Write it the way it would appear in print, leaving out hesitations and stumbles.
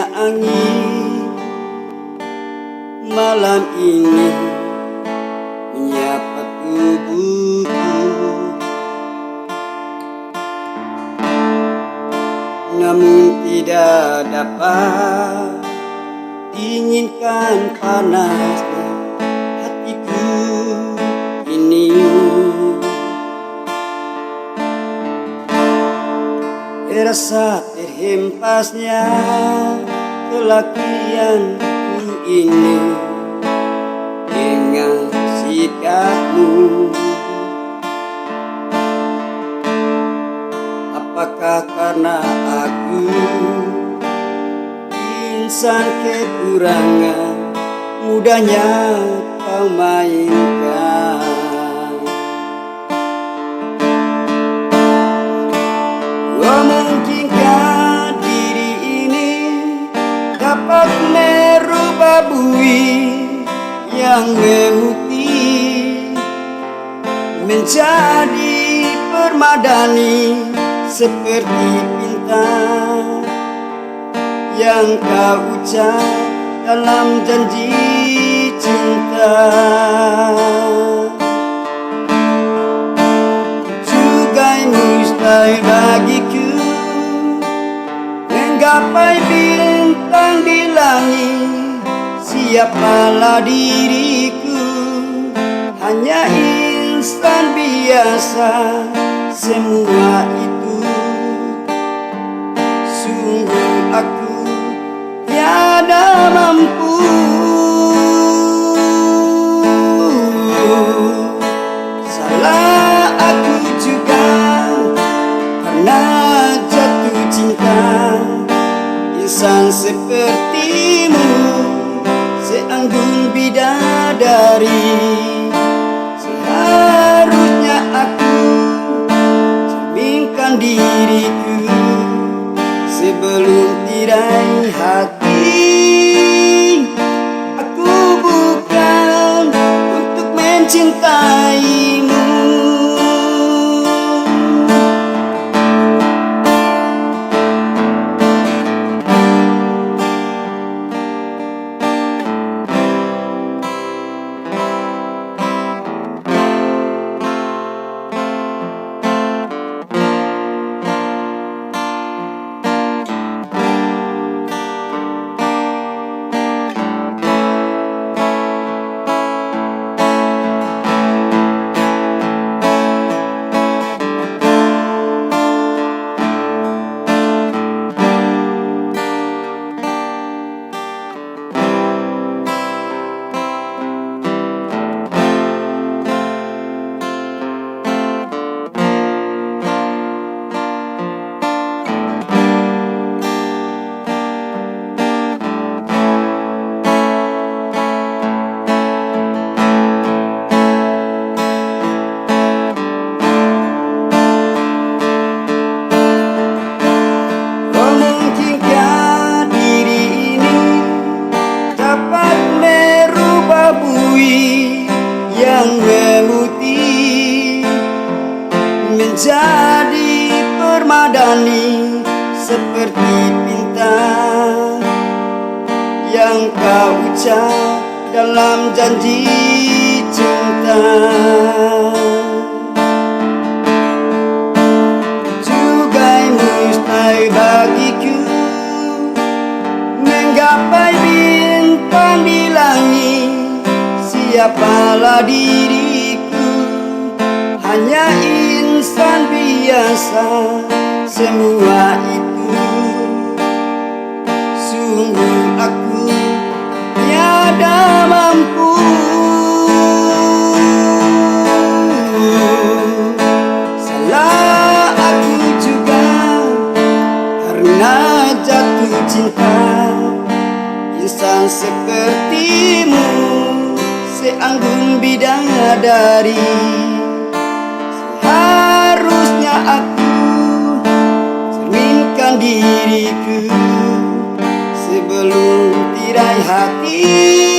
Hembusnya angin malam ini menyapa tubuhku, namun tidak dapat dinginkan panasnya hatiku ini. Terasa terhempasnya kelakuanku ini dengan sikapmu. Apakah karena aku insan kekurangan, mudahnya kau mainkan? Mungkinkah diri ini dapat merubah bui yang memutih menjadi permadani seperti bintang yang kau ucap dalam janji cinta? Juga mustahil bagiku menggapai bintang di langit. Siapalah diriku, hanya insan biasa. Semua itu sungguh aku tiada mampu. Salah aku juga karena jatuh cinta insan sepertimu, seanggun bidadari. Seharusnya aku cerminkan diriku sebelum tirai hati. Aku bukan untuk mencintaimu. Yang memutih menjadi permadani seperti bintang yang kau ucap dalam janji cinta. Juga mustahil bagiku menggapai bintang di langit. Siapalah diriku, hanya insan biasa. Semua itu sungguh aku tiada mampu. Salah aku juga karena jatuh cinta insan sepertimu, seanggun bidadari. Seharusnya aku cerminkan diriku sebelum tirai hati.